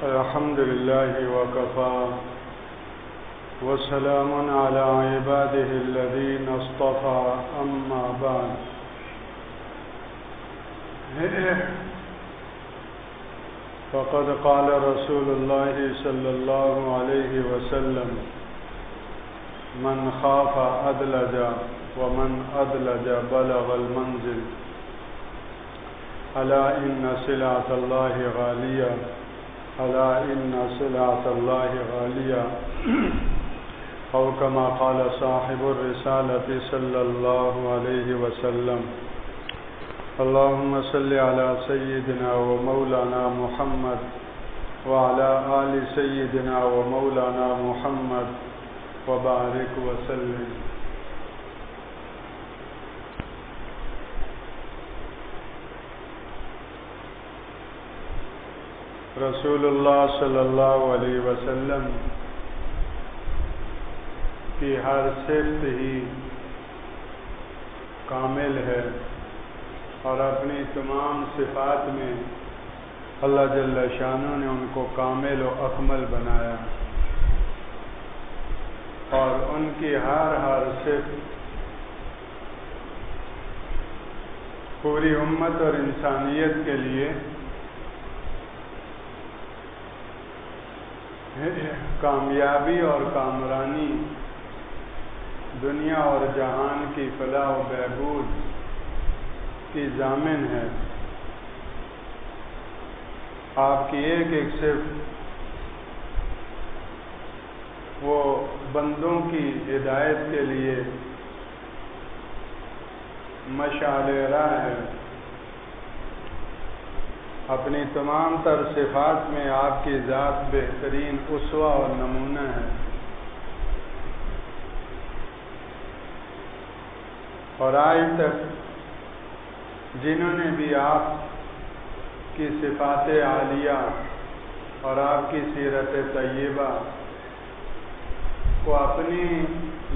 الحمد لله وكفى وسلام على عباده الذين اصطفى أما بعد. فقد قال رسول الله صلى الله عليه وسلم: من خاف أدلج ومن أدلج بلغ المنزل. ألا إن سلعة الله غالية، ألا إن سلعة الله غالية، أو كما قال صاحب الرسالة صلى الله عليه وسلم. اللهم صل على سيدنا ومولانا محمد وعلى آل سيدنا ومولانا محمد وبارك وسلم. رسول اللہ صلی اللہ علیہ وسلم کی ہر صفت ہی کامل ہے اور اپنی تمام صفات میں اللہ جل شانہ نے ان کو کامل و اکمل بنایا، اور ان کی ہر صفت پوری امت اور انسانیت کے لیے کامیابی اور کامرانی، دنیا اور جہان کی فلاح و بہبود کی ضامن ہے۔ آپ کی ایک صفت وہ بندوں کی ہدایت کے لیے مشعل راہ ہے۔ اپنی تمام تر صفات میں آپ کی ذات بہترین اسوہ اور نمونہ ہے، اور آج تک جنہوں نے بھی آپ کی صفات عالیہ اور آپ کی سیرت طیبہ کو اپنے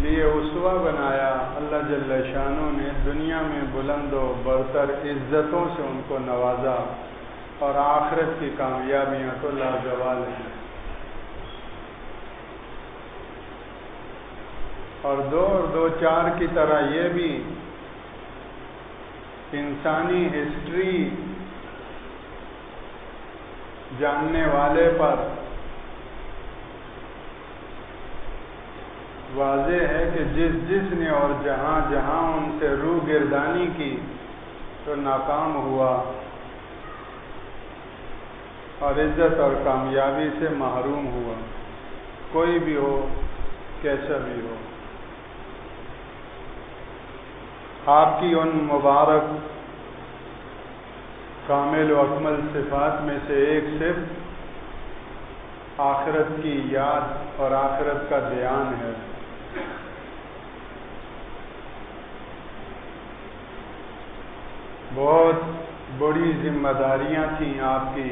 لیے اسوہ بنایا، اللہ جل شانہ نے دنیا میں بلند و برتر عزتوں سے ان کو نوازا، اور آخرت کی کامیابیاں تو لازوال ہیں۔ اور دو چار کی طرح یہ بھی انسانی ہسٹری جاننے والے پر واضح ہے کہ جس نے اور جہاں ان سے روح گردانی کی تو ناکام ہوا اور عزت اور کامیابی سے محروم ہوا، کوئی بھی ہو، کیسا بھی ہو۔ آپ کی ان مبارک کامل و اکمل صفات میں سے ایک صفت آخرت کی یاد اور آخرت کا دھیان ہے۔ بہت بڑی ذمہ داریاں تھیں آپ کی۔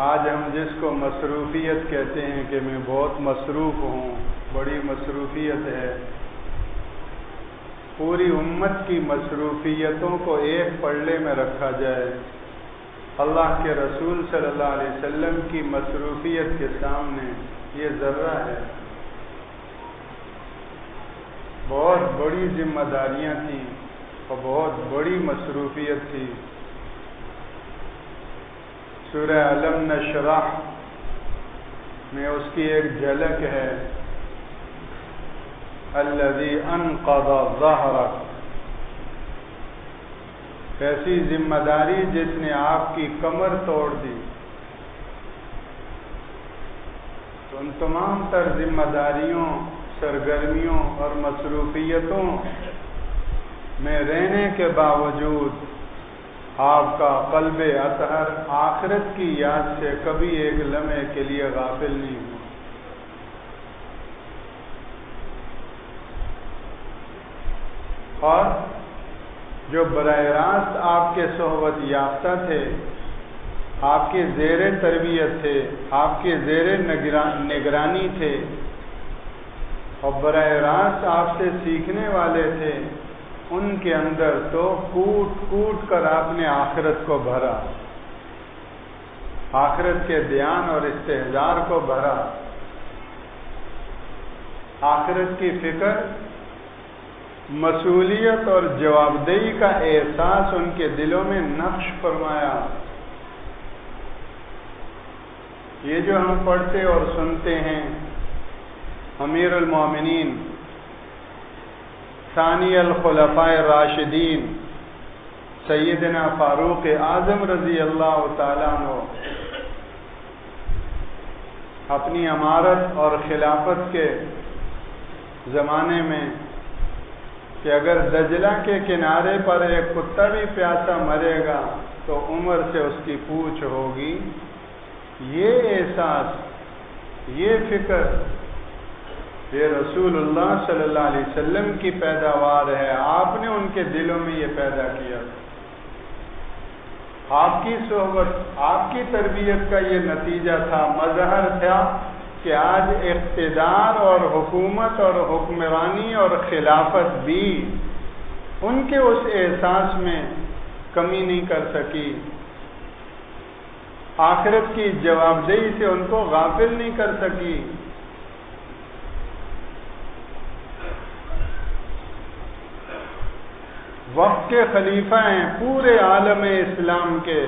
آج ہم جس کو مصروفیت کہتے ہیں کہ میں بہت مصروف ہوں، بڑی مصروفیت ہے، پوری امت کی مصروفیتوں کو ایک پلڑے میں رکھا جائے، اللہ کے رسول صلی اللہ علیہ وسلم کی مصروفیت کے سامنے یہ ذرہ ہے۔ بہت بڑی ذمہ داریاں تھیں اور بہت بڑی مصروفیت تھی۔ سورہ علم نشرح میں اس کی ایک جھلک ہے، الذی انقض ظہرک، ایسی ذمہ داری جس نے آپ کی کمر توڑ دی۔ تو ان تمام تر ذمہ داریوں، سرگرمیوں اور مصروفیتوں میں رہنے کے باوجود آپ کا قلب اطہر آخرت کی یاد سے کبھی ایک لمحے کے لیے غافل نہیں ہوا۔ اور جو براہ راست آپ کے صحبت یافتہ تھے، آپ کے زیر تربیت تھے، آپ کے زیر نگرانی تھے، اور براہ راست آپ سے سیکھنے والے تھے، ان کے اندر تو کوٹ کوٹ کر آپ نے آخرت کو بھرا، آخرت کے دھیان اور استحضار کو بھرا، آخرت کی فکر، مسئولیت اور جواب دہی کا احساس ان کے دلوں میں نقش فرمایا۔ یہ جو ہم پڑھتے اور سنتے ہیں، امیر المومنین ثانی الخلفاء الراشدین سیدنا فاروق اعظم رضی اللہ تعالیٰ عنہ اپنی امارت اور خلافت کے زمانے میں کہ اگر دجلہ کے کنارے پر ایک کتا بھی پیاسا مرے گا تو عمر سے اس کی پوچھ ہوگی، یہ احساس، یہ فکر، یہ رسول اللہ صلی اللہ علیہ وسلم کی پیداوار ہے۔ آپ نے ان کے دلوں میں یہ پیدا کیا، آپ کی صحبت، آپ کی تربیت کا یہ نتیجہ تھا، مظہر تھا کہ آج اقتدار اور حکومت اور حکمرانی اور خلافت بھی ان کے اس احساس میں کمی نہیں کر سکی، آخرت کی جواب دہی سے ان کو غافل نہیں کر سکی۔ وقت کے خلیفہ ہیں پورے عالم اسلام کے،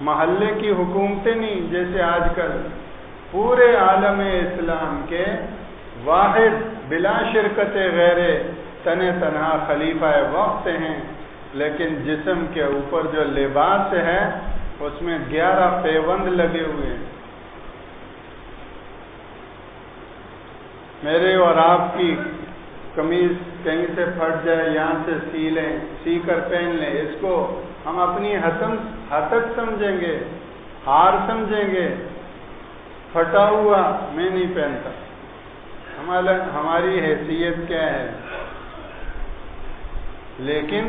محلے کی حکومتیں نہیں جیسے آج کل، پورے عالم اسلام کے واحد بلا شرکت غیر تنہا خلیفہ وقت ہیں، لیکن جسم کے اوپر جو لباس ہے اس میں 11 پیوند لگے ہوئے ہیں۔ میرے اور آپ کی قمیض کہیں سے پھٹ جائے، یہاں سے سی لیں، سی کر پہن لیں، اس کو ہم اپنی ہتک سمجھیں گے، ہار سمجھیں گے، پھٹا ہوا میں نہیں پہنتا۔ ہماری حیثیت کیا ہے؟ لیکن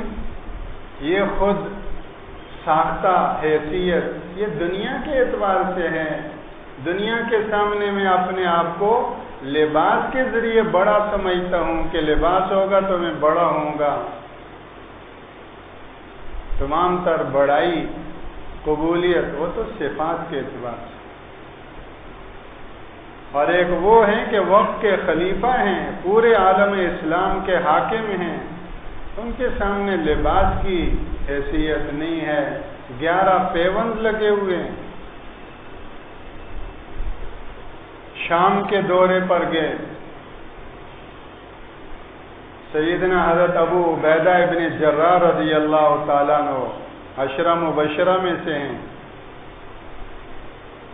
یہ خود ساختہ حیثیت یہ دنیا کے اعتبار سے ہے، دنیا کے سامنے میں اپنے آپ کو لباس کے ذریعے بڑا سمجھتا ہوں کہ لباس ہوگا تو میں بڑا ہوں گا۔ تمام تر بڑائی، قبولیت وہ تو صفات کے اعتبار سے، اور ایک وہ ہیں کہ وقت کے خلیفہ ہیں، پورے عالم اسلام کے حاکم ہیں، ان کے سامنے لباس کی حیثیت نہیں ہے، 11 پیوند لگے ہوئے ہیں۔ شام کے دورے پر گئے، سیدنا حضرت ابو عبیدہ ابن جراح رضی اللہ تعالیٰ عنہ عشرہ مبشرہ میں سے ہیں،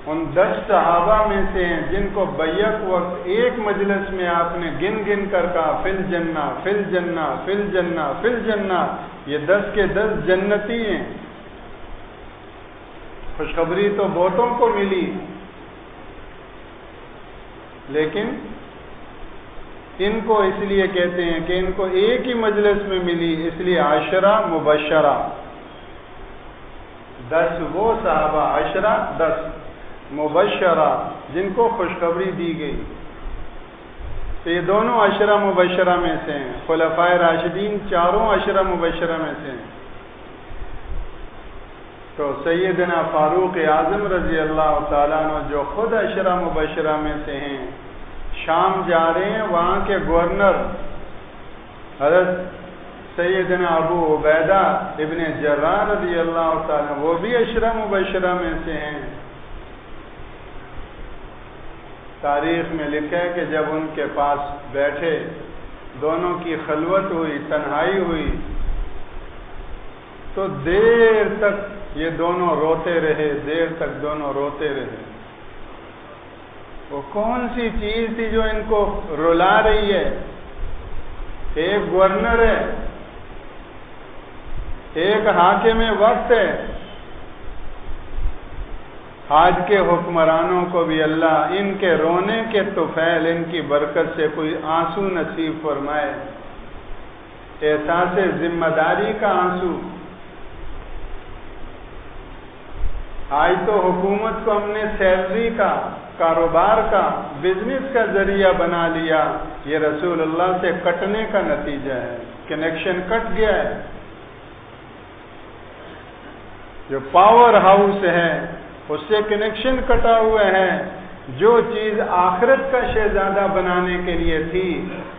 ان 10 صحابہ میں سے ہیں جن کو بیک وقت ایک مجلس میں آپ نے گن گن کر کہا فی الجنہ فی الجنہ فی الجنہ فی الجنہ، یہ 10 کے 10 جنتی ہیں۔ خوشخبری تو بہتوں کو ملی، لیکن ان کو اس لیے کہتے ہیں کہ ان کو ایک ہی مجلس میں ملی، اس لیے عشرہ مبشرہ، 10 وہ صحابہ، 10 مبشرہ جن کو خوشخبری دی گئی۔ تو یہ دونوں عشرہ مبشرہ میں سے ہیں، خلفائے راشدین چاروں عشرہ مبشرہ میں سے ہیں۔ تو سیدنا فاروق اعظم رضی اللہ تعالیٰ عنہ جو خود عشرہ مبشرہ میں سے ہیں، شام جا رہے ہیں، وہاں کے گورنر حضرت سیدنا ابو عبیدہ ابن جراح رضی اللہ تعالیٰ وہ بھی عشرہ مبشرہ میں سے ہیں۔ تاریخ میں لکھا ہے کہ جب ان کے پاس بیٹھے، دونوں کی خلوت ہوئی، تنہائی ہوئی، تو دیر تک یہ دونوں روتے رہے، دیر تک دونوں روتے رہے۔ وہ کون سی چیز تھی جو ان کو رلا رہی ہے؟ ایک گورنر ہے، ایک حاکم وقت ہے، آج کے حکمرانوں کو بھی اللہ ان کے رونے کے طفیل، ان کی برکت سے کوئی آنسو نصیب فرمائے، احساس ذمہ داری کا آنسو۔ آج تو حکومت کو ہم نے سیلری کا، کاروبار کا، بزنس کا ذریعہ بنا لیا، یہ رسول اللہ سے کٹنے کا نتیجہ ہے، کنیکشن کٹ گیا ہے۔ جو پاور ہاؤس ہے اس سے کنیکشن کٹا ہوا ہے. جو چیز آخرت کا شہزادہ بنانے کے لیے تھی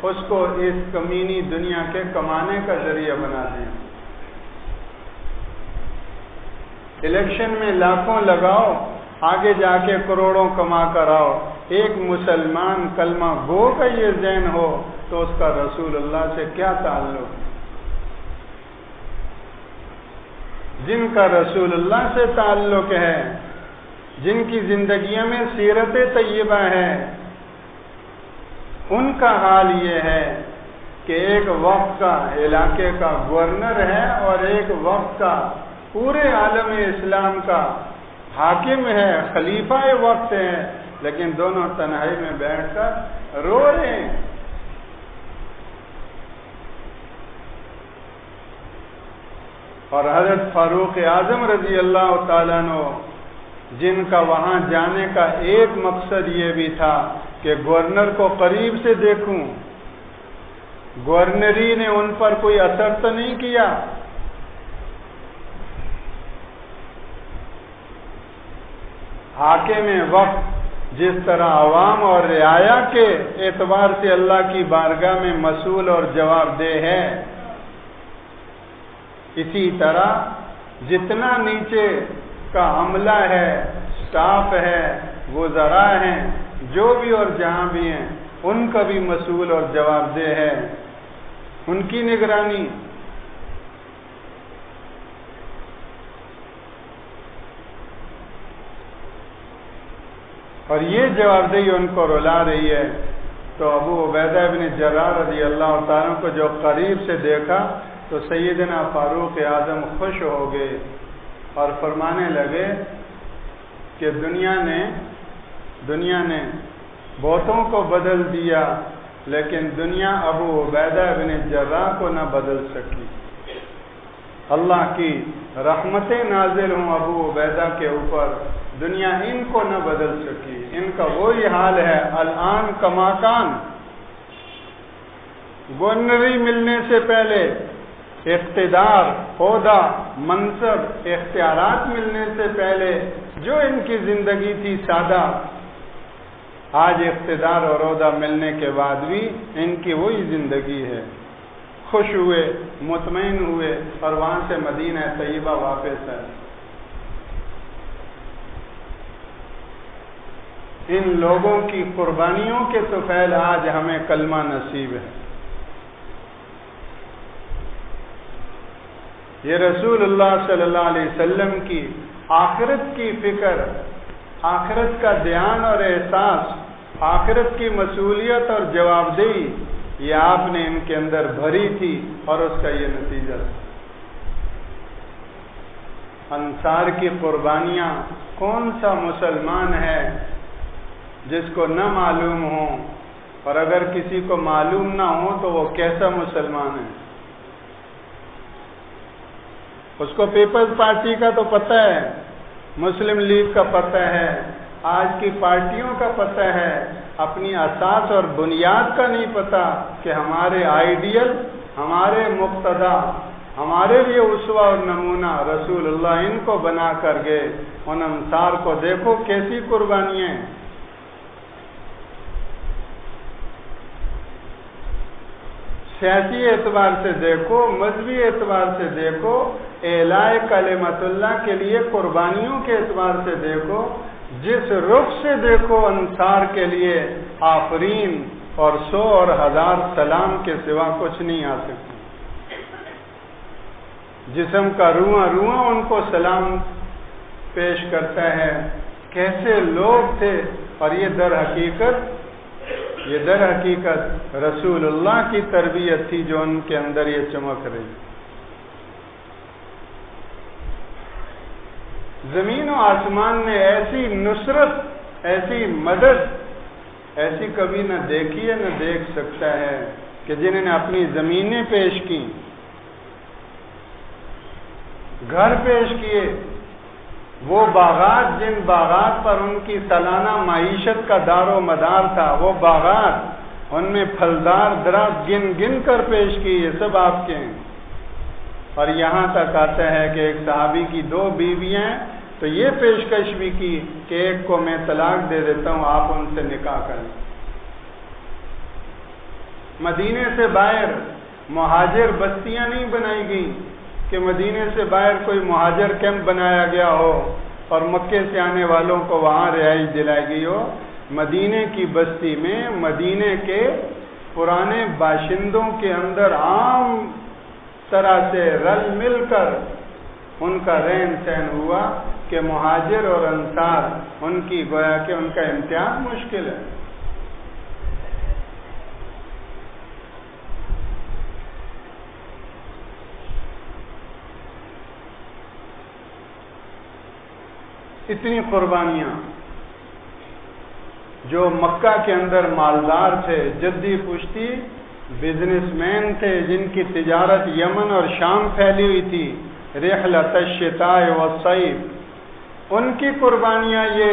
اس کو اس کمینی دنیا کے کمانے کا ذریعہ بنا دیا. الیکشن میں لاکھوں لگاؤ، آگے جا کے کروڑوں کما کر آؤ. ایک مسلمان کلمہ گو کا یہ ذہن ہو تو اس کا رسول اللہ سے کیا تعلق؟ جن کا رسول اللہ سے تعلق ہے، جن کی زندگیوں میں سیرت طیبہ ہے، ان کا حال یہ ہے کہ ایک وقت کا علاقے کا گورنر ہے اور ایک وقت کا پورے عالم اسلام کا حاکم ہے، خلیفہ وقت ہے، لیکن دونوں تنہائی میں بیٹھ کر رو رہے ہیں. اور حضرت فاروق اعظم رضی اللہ تعالیٰ عنہ، جن کا وہاں جانے کا ایک مقصد یہ بھی تھا کہ گورنر کو قریب سے دیکھوں. گورنری نے ان پر کوئی اثر تو نہیں کیا. حاکم وقت جس طرح عوام اور رعایا کے اعتبار سے اللہ کی بارگاہ میں مسئول اور جواب دہ ہے، اسی طرح جتنا نیچے کا عملہ ہے، سٹاف ہے، وزراء ہیں، جو بھی اور جہاں بھی ہیں، ان کا بھی مسئول اور جواب دہ ہے. ان کی نگرانی. اور یہ جواب دہی ان کو رلا رہی ہے. تو ابو عبیدہ ابن جراح رضی اللہ تعالیٰ کو جو قریب سے دیکھا تو سیدنا فاروق اعظم خوش ہو گئے اور فرمانے لگے کہ دنیا نے بہتوں کو بدل دیا، لیکن دنیا ابو عبیدہ ابن جراح کو نہ بدل سکی. اللہ کی رحمتیں نازل ہوں ابو عبیدہ کے اوپر، دنیا ان کو نہ بدل سکی. ان کا وہی حال ہے الان کما کان. گورنری ملنے سے پہلے اقتدار، عہدہ، منصب، اختیارات ملنے سے پہلے جو ان کی زندگی تھی سادہ، آج اقتدار اور عہدہ ملنے کے بعد بھی ان کی وہی زندگی ہے. خوش ہوئے، مطمئن ہوئے اور وہاں سے مدینہ طیبہ واپس آئے. ان لوگوں کی قربانیوں کے طفیل آج ہمیں کلمہ نصیب ہے. یہ رسول اللہ صلی اللہ علیہ وسلم کی آخرت کی فکر، آخرت کا دھیان اور احساس، آخرت کی مسئولیت اور جواب دہی، یہ آپ نے ان کے اندر بھری تھی اور اس کا یہ نتیجہ تھا. انصار کی قربانیاں، کون سا مسلمان ہے جس کو نہ معلوم ہو، اور اگر کسی کو معلوم نہ ہو تو وہ کیسا مسلمان ہے؟ اس کو پیپلز پارٹی کا تو پتہ ہے، مسلم لیگ کا پتہ ہے، آج کی پارٹیوں کا پتہ ہے، اپنی اساس اور بنیاد کا نہیں پتہ کہ ہمارے آئیڈیل، ہمارے مقتدا، ہمارے لیے اسوہ اور نمونہ رسول اللہ ان کو بنا کر گئے. ان انصار کو دیکھو کیسی قربانیاں. سیاسی اعتبار سے دیکھو، مذہبی اعتبار سے دیکھو، اعلاء کلمت اللہ کے لیے قربانیوں کے اعتبار سے دیکھو، جس رخ سے دیکھو انصار کے لیے آفرین اور 100 اور 1000 سلام کے سوا کچھ نہیں آ سکتی. جسم کا رواں رواں ان کو سلام پیش کرتا ہے. کیسے لوگ تھے. اور یہ در حقیقت رسول اللہ کی تربیت تھی جو ان کے اندر یہ چمک رہی. زمین و آسمان نے ایسی نصرت، ایسی مدد ایسی کبھی نہ دیکھی ہے نہ دیکھ سکتا ہے کہ جنہوں نے اپنی زمینیں پیش کی، گھر پیش کیے، وہ باغات جن باغات پر ان کی سالانہ معیشت کا دار و مدار تھا، وہ باغات ان میں پھلدار درخت گن گن کر پیش کی، یہ سب آپ کے ہیں. اور یہاں تک آتا ہے کہ ایک صحابی کی 2 بیویاں تو یہ پیشکش بھی کی کہ ایک کو میں طلاق دے دیتا ہوں، آپ ان سے نکاح کریں۔ مدینے سے باہر مہاجر بستیاں نہیں بنائی گئیں کہ مدینے سے باہر کوئی مہاجر کیمپ بنایا گیا ہو اور مکے سے آنے والوں کو وہاں رہائش دلائی گئی ہو۔ مدینے کی بستی میں مدینے کے پرانے باشندوں کے اندر عام طرح سے رل مل کر ان کا رہن سہن ہوا کہ مہاجر اور انصار ان کی گویا کہ ان کا امتیاز مشکل ہے۔ اتنی قربانیاں، جو مکہ کے اندر مالدار تھے، جدی پشتی بزنس مین تھے، جن کی تجارت یمن اور شام پھیلی ہوئی تھی، رحلۃ الشتاء والصیف، ان کی قربانیاں یہ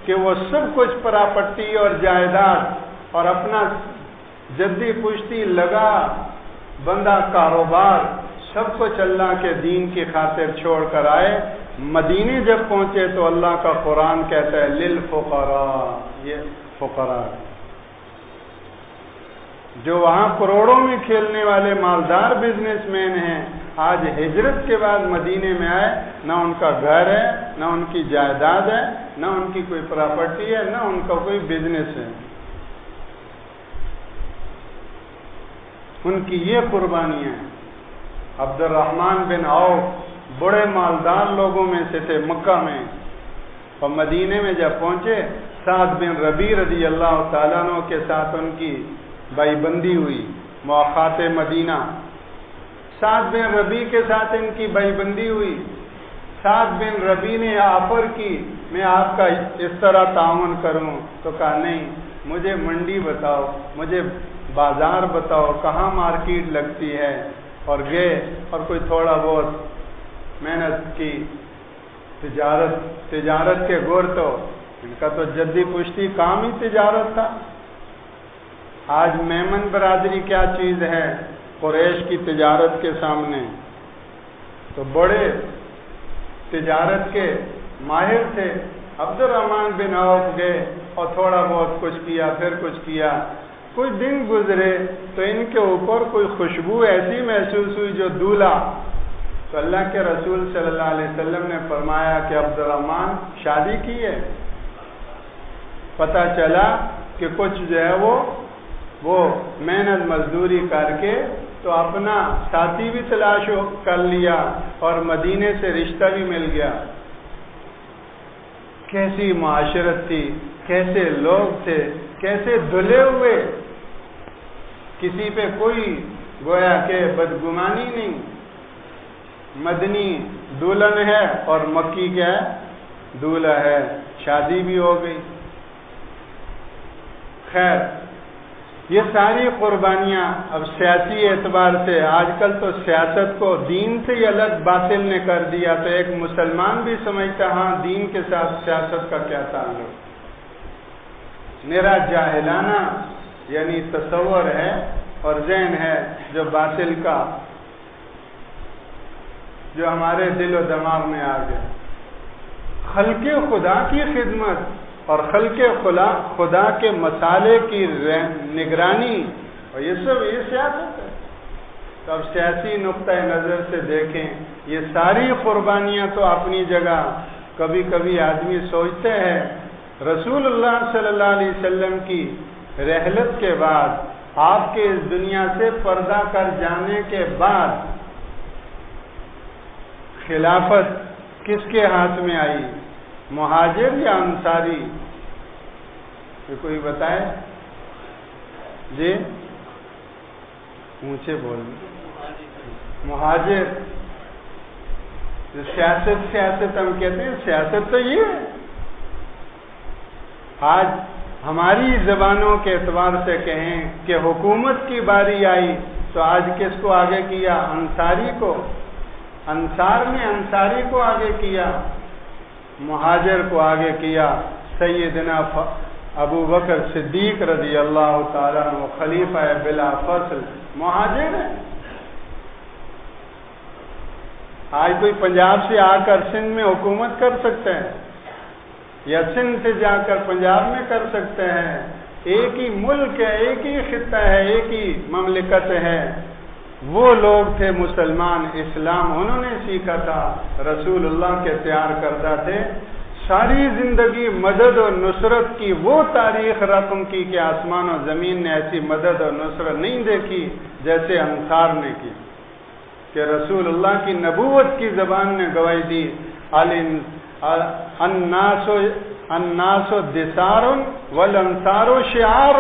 کہ وہ سب کچھ پراپرٹی اور جائیداد اور اپنا جدی پشتی لگا بندہ کاروبار سب کچھ اللہ کے دین کی خاطر چھوڑ کر آئے۔ مدینے جب پہنچے تو اللہ کا قرآن کہتا ہے للفقراء، یہ فقراء جو وہاں کروڑوں میں کھیلنے والے مالدار بزنس مین ہیں، آج ہجرت کے بعد مدینے میں آئے، نہ ان کا گھر ہے، نہ ان کی جائیداد ہے، نہ ان کی کوئی پراپرٹی ہے، نہ ان کا کوئی بزنس ہے۔ ان کی یہ قربانیاں ہیں۔ عبد الرحمن بن عوف بڑے مالدار لوگوں میں سے تھے مکہ میں، اور مدینے میں جب پہنچے سعد بن ربیع رضی اللہ تعالیٰ عنہ کے ساتھ ان کی بائی بندی ہوئی، مواخات مدینہ۔ سعد بن ربیع کے ساتھ ان کی بائی بندی ہوئی۔ سعد بن ربیع نے آفر کی میں آپ کا اس طرح تعاون کروں، تو کہا نہیں، مجھے منڈی بتاؤ، مجھے بازار بتاؤ، کہاں مارکیٹ لگتی ہے، اور گئے اور کوئی تھوڑا بہت محنت کی۔ تجارت کے گور تو ان کا تو جدی پشتی کام ہی تجارت تھا۔ آج میمن برادری کیا چیز ہے قریش کی تجارت کے سامنے؟ تو بڑے تجارت کے ماہر تھے۔ عبد الرحمن بن عوف گئے اور تھوڑا بہت کچھ کیا، پھر کچھ کیا۔ کچھ دن گزرے تو ان کے اوپر کوئی خوشبو ایسی محسوس ہوئی جو دولہا، تو اللہ کے رسول صلی اللہ علیہ وسلم نے فرمایا کہ عبد الرحمن شادی کی ہے۔ پتہ چلا کہ کچھ جو ہے وہ محنت مزدوری کر کے تو اپنا ساتھی بھی تلاش کر لیا اور مدینے سے رشتہ بھی مل گیا۔ کیسی معاشرت تھی، کیسے لوگ تھے، کیسے دھلے ہوئے، کسی پہ کوئی گویا کہ بدگمانی نہیں۔ مدنی دلہن ہے اور مکی کیا ہے، دولہا ہے، شادی بھی ہو گئی۔ خیر، یہ ساری قربانیاں اب سیاسی اعتبار سے، آج کل تو سیاست کو دین سے ہی الگ باطل نے کر دیا، تو ایک مسلمان بھی سمجھتا ہاں دین کے ساتھ سیاست کا کیا تعلق۔ میرا جاہلانہ یعنی تصور ہے اور ذہن ہے جو باطل کا، جو ہمارے دل و دماغ میں آ گیا۔ خلق خدا کی خدمت اور خلق خدا کے مسالے کی نگرانی، اور یہ سب یہ سیاست ہے۔ تو اب سیاسی نقطۂ نظر سے دیکھیں، یہ ساری قربانیاں تو اپنی جگہ۔ کبھی کبھی آدمی سوچتے ہیں رسول اللہ صلی اللہ علیہ وسلم کی رحلت کے بعد، آپ کے اس دنیا سے پردہ کر جانے کے بعد، خلافت کس کے ہاتھ میں آئی، مہاجر یا انصاری؟ یہ کوئی بتائے جی؟ اونچے بول۔ مہاجر۔ سیاست ہم کہتے ہیں، سیاست تو یہ ہے۔ آج ہماری زبانوں کے اعتبار سے کہیں کہ حکومت کی باری آئی تو آج کس کو آگے کیا؟ انصاری کو۔ انصار نے انصاری کو آگے کیا، مہاجر کو آگے کیا۔ سیدنا ابو بکر صدیق رضی اللہ تعالیٰ عنہ خلیفہ بلا فصل مہاجر ہیں۔ آج کوئی پنجاب سے آ کر سندھ میں حکومت کر سکتے ہیں یا سندھ سے جا کر پنجاب میں کر سکتے ہیں؟ ایک ہی ملک ہے، ایک ہی خطہ ہے، ایک ہی مملکت ہے۔ وہ لوگ تھے مسلمان، اسلام انہوں نے سیکھا تھا، رسول اللہ کے تیار کردہ تھے۔ ساری زندگی مدد اور نصرت کی وہ تاریخ رقم کی کہ آسمان و زمین نے ایسی مدد اور نصرت نہیں دیکھی جیسے انصار نے کی، کہ رسول اللہ کی نبوت کی زبان نے گواہی دی، الناس دثار والانصار شعار۔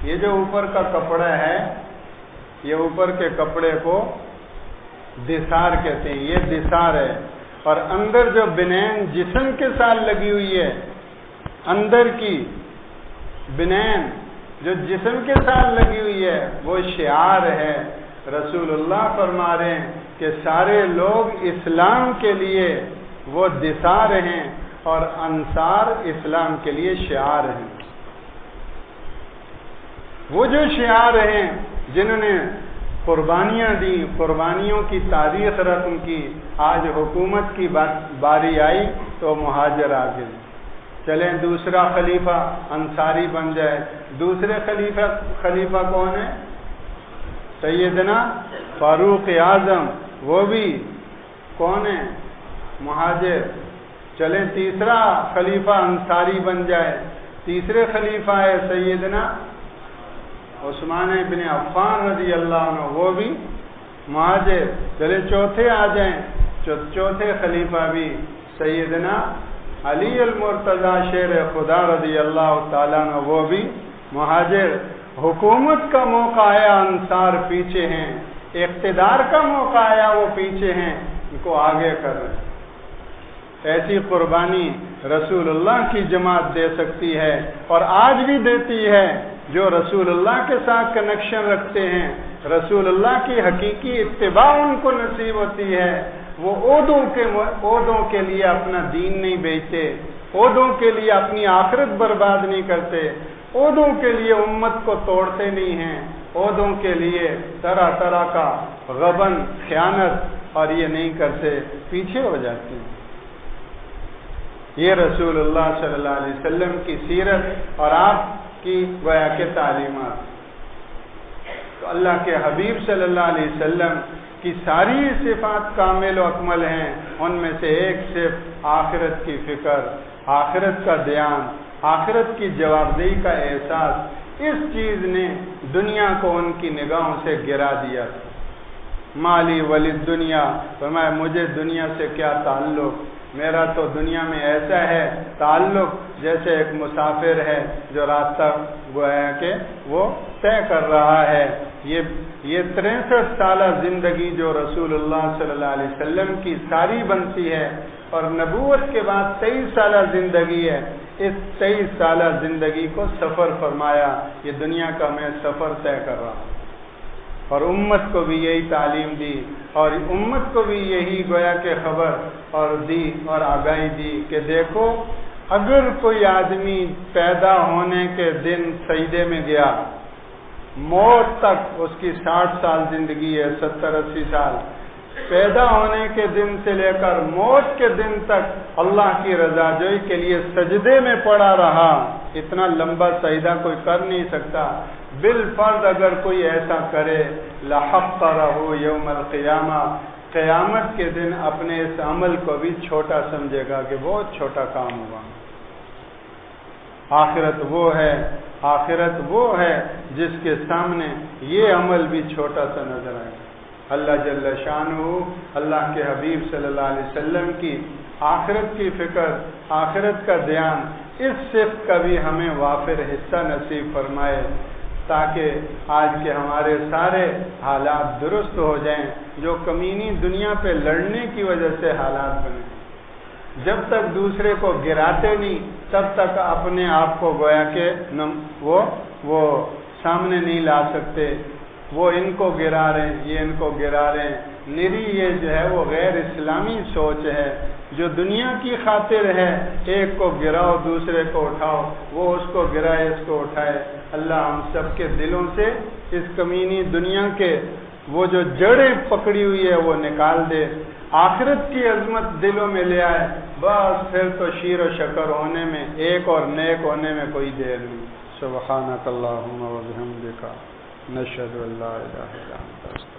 یہ جو اوپر کا کپڑا ہے، یہ اوپر کے کپڑے کو دثار کہتے ہیں، یہ دثار ہے، اور اندر جو بنین جسم کے ساتھ لگی ہوئی ہے، اندر کی بنین جو جسم کے ساتھ لگی ہوئی ہے وہ شعار ہے۔ رسول اللہ فرما رہے ہیں کہ سارے لوگ اسلام کے لیے وہ دثار ہیں اور انصار اسلام کے لیے شعار ہیں۔ وہ جو شعار ہیں جنہوں نے قربانیاں دی، قربانیوں کی تاریخ رقم کی، آج حکومت کی باری آئی تو مہاجر آ گئے۔ چلیں دوسرا خلیفہ انصاری بن جائے۔ دوسرے خلیفہ کون ہے؟ سیدنا فاروق اعظم، وہ بھی کون ہے؟ مہاجر۔ چلیں تیسرا خلیفہ انصاری بن جائے۔ تیسرے خلیفہ ہے سیدنا عثمان بن عفان رضی اللہ عنہ، وہ بھی مہاجر۔ چلے چوتھے آ جائیں، چوتھے خلیفہ بھی سیدنا علی المرتضی شیر خدا رضی اللہ تعالیٰ عنہ، وہ بھی مہاجر۔ حکومت کا موقع آیا انصار پیچھے ہیں، اقتدار کا موقع آیا وہ پیچھے ہیں، ان کو آگے کر رہے ہیں۔ ایسی قربانی رسول اللہ کی جماعت دے سکتی ہے اور آج بھی دیتی ہے۔ جو رسول اللہ کے ساتھ کنیکشن رکھتے ہیں، رسول اللہ کی حقیقی اتباع ان کو نصیب ہوتی ہے، وہ عہدوں کے لیے اپنا دین نہیں بیچتے، عہدوں کے لیے اپنی آخرت برباد نہیں کرتے، عہدوں کے لیے امت کو توڑتے نہیں ہیں، عہدوں کے لیے طرح طرح کا غبن، خیانت اور یہ نہیں کرتے، پیچھے ہو جاتے ہیں۔ یہ رسول اللہ صلی اللہ علیہ وسلم کی سیرت اور آپ کی گویا کے تعلیمات۔ تو اللہ کے حبیب صلی اللہ علیہ وسلم کی ساری صفات کامل و اکمل ہیں، ان میں سے ایک صرف آخرت کی فکر، آخرت کا دھیان، آخرت کی جوابدہی کا احساس۔ اس چیز نے دنیا کو ان کی نگاہوں سے گرا دیا۔ مالی ولی دنیا، فرمایا مجھے دنیا سے کیا تعلق، میرا تو دنیا میں ایسا ہے تعلق جیسے ایک مسافر ہے جو راستہ گویا کہ وہ طے کر رہا ہے۔ یہ 63 سالہ زندگی جو رسول اللہ صلی اللہ علیہ وسلم کی ساری بنتی ہے، اور نبوت کے بعد 23 سالہ زندگی ہے، اس 23 سالہ زندگی کو سفر فرمایا، یہ دنیا کا میں سفر طے کر رہا ہوں۔ اور امت کو بھی یہی تعلیم دی، اور امت کو بھی یہی گویا کہ خبر اور دی اور آگاہی دی کہ دیکھو، اگر کوئی آدمی پیدا ہونے کے دن سجدے میں گیا، موت تک اس کی 60 سال زندگی ہے، 70-80 سال، پیدا ہونے کے دن سے لے کر موت کے دن تک اللہ کی رضا جوئی کے لیے سجدے میں پڑا رہا، اتنا لمبا سجدہ کوئی کر نہیں سکتا۔ بالفرض اگر کوئی ایسا کرے، لَحَقَّرَهُ يَوْمَ الْقِيَامَةِ، قیامت کے دن اپنے اس عمل کو بھی چھوٹا سمجھے گا کہ بہت چھوٹا کام ہوا۔ آخرت وہ ہے جس کے سامنے یہ عمل بھی چھوٹا سا نظر آئے۔ اللہ جل شانہ، اللہ کے حبیب صلی اللہ علیہ وسلم کی آخرت کی فکر، آخرت کا دھیان، اس صفت کا بھی ہمیں وافر حصہ نصیب فرمائے، تاکہ آج کے ہمارے سارے حالات درست ہو جائیں جو کمینی دنیا پہ لڑنے کی وجہ سے حالات بنے۔ جب تک دوسرے کو گراتے نہیں تب تک اپنے آپ کو گویا کہ وہ سامنے نہیں لا سکتے۔ وہ ان کو گرا رہے ہیں، یہ ان کو گرا رہے ہیں، نری یہ جو ہے وہ غیر اسلامی سوچ ہے جو دنیا کی خاطر ہے، ایک کو گراؤ دوسرے کو اٹھاؤ، وہ اس کو گرائے اس کو اٹھائے۔ اللہ ہم سب کے دلوں سے اس کمینی دنیا کے وہ جو جڑیں پکڑی ہوئی ہے وہ نکال دے، آخرت کی عظمت دلوں میں لے آئے، بس پھر تو شیر و شکر ہونے میں، ایک اور نیک ہونے میں کوئی دیر نہیں۔ سبحانک اللہم و بحمدک، نشہد ان لا الہ الا انت۔